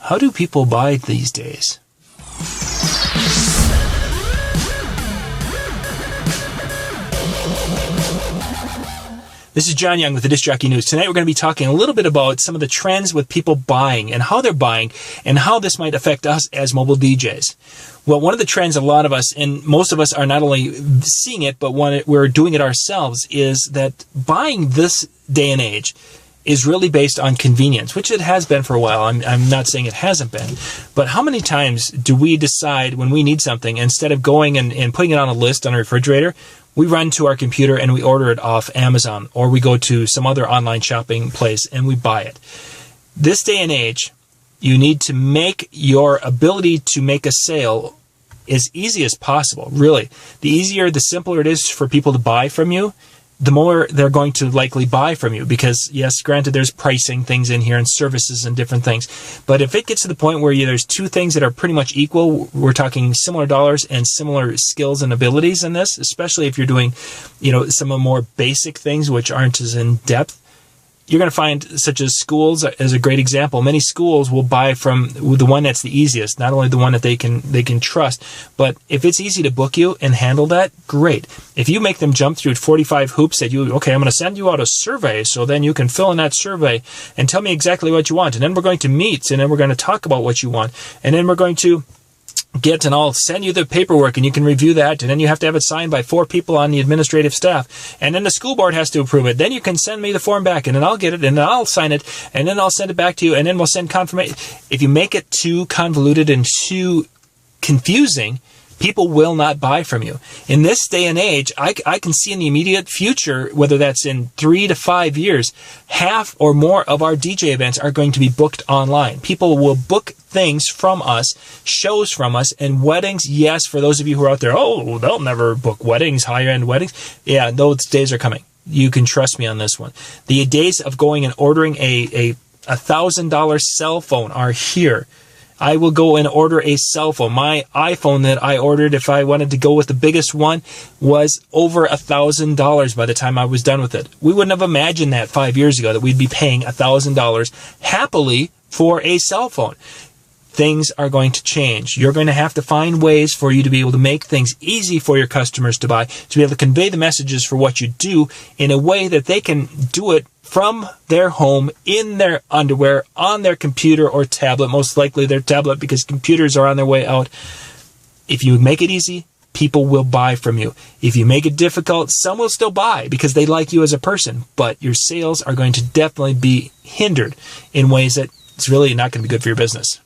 How do people buy these days? This is John Young with the Disc Jockey News. Tonight we're going to be talking a little bit about some of the trends with people buying and how they're buying and how this might affect us as mobile DJs. Well, one of the trends a lot of us, and most of us are not only seeing it, but we're doing it ourselves, is that buying this day and age is really based on convenience, which it has been for a while. I'm not saying it hasn't been. But how many times do we decide when we need something, instead of going and putting it on a list on a refrigerator, we run to our computer and we order it off Amazon, or we go to some other online shopping place and we buy it. This day and age, you need to make your ability to make a sale as easy as possible, really. The easier, the simpler it is for people to buy from you, the more they're going to likely buy from you. Because, yes, granted, there's pricing things in here and services and different things. But if it gets to the point where there's two things that are pretty much equal, we're talking similar dollars and similar skills and abilities in this, especially if you're doing, some of the more basic things which aren't as in depth. You're going to find, such as schools as a great example, many schools will buy from the one that's the easiest, not only the one that they can trust, but if it's easy to book you and handle that, great. If you make them jump through 45 hoops that I'm going to send you out a survey, so then you can fill in that survey and tell me exactly what you want, and then we're going to meet, and then we're going to talk about what you want, and then we're going to and I'll send you the paperwork and you can review that, and then you have to have it signed by 4 people on the administrative staff, and then the school board has to approve it. Then you can send me the form back, and then I'll get it, and then I'll sign it, and then I'll send it back to you, and then we'll send confirmation. If you make it too convoluted and too confusing, people will not buy from you. In this day and age, I can see in the immediate future, whether that's in 3 to 5 years, half or more of our DJ events are going to be booked online. People will book things from us, shows from us, and weddings. Yes, for those of you who are out there, they'll never book weddings, higher-end weddings. Yeah, those days are coming. You can trust me on this one. The days of going and ordering a $1,000 cell phone are here. I will go and order a cell phone. My iPhone that I ordered, if I wanted to go with the biggest one, was over $1,000 by the time I was done with it. We wouldn't have imagined that 5 years ago, that we'd be paying $1,000 happily for a cell phone. Things are going to change. You're going to have to find ways for you to be able to make things easy for your customers to buy, to be able to convey the messages for what you do in a way that they can do it from their home, in their underwear, on their computer or tablet, most likely their tablet, because computers are on their way out. If you make it easy, people will buy from you. If you make it difficult, some will still buy because they like you as a person, but your sales are going to definitely be hindered in ways that it's really not going to be good for your business.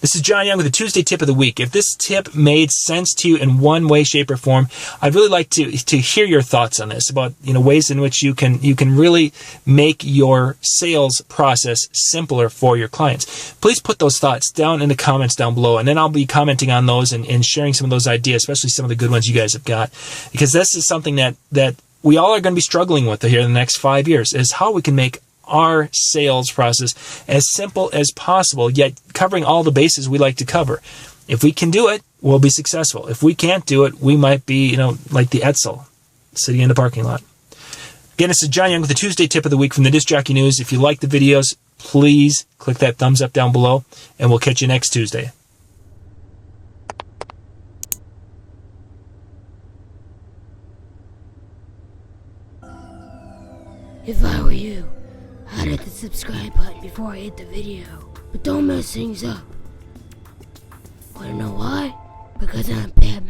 This is John Young with the Tuesday Tip of the Week. If this tip made sense to you in one way, shape, or form, I'd really like to hear your thoughts on this, about ways in which you can really make your sales process simpler for your clients. Please put those thoughts down in the comments down below, and then I'll be commenting on those and sharing some of those ideas, especially some of the good ones you guys have got, because this is something that we all are going to be struggling with here in the next 5 years, is how we can make our sales process as simple as possible, yet covering all the bases we like to cover. If we can do it, we'll be successful. If we can't do it, we might be, like the Etzel, sitting in the parking lot. Again, this is John Young with the Tuesday Tip of the Week from the Disc Jockey News. If you like the videos, please click that thumbs up down below, and we'll catch you next Tuesday. If I were you, I'd hit the subscribe button before I hit the video. But don't mess things up. Wanna know why? Because I'm bad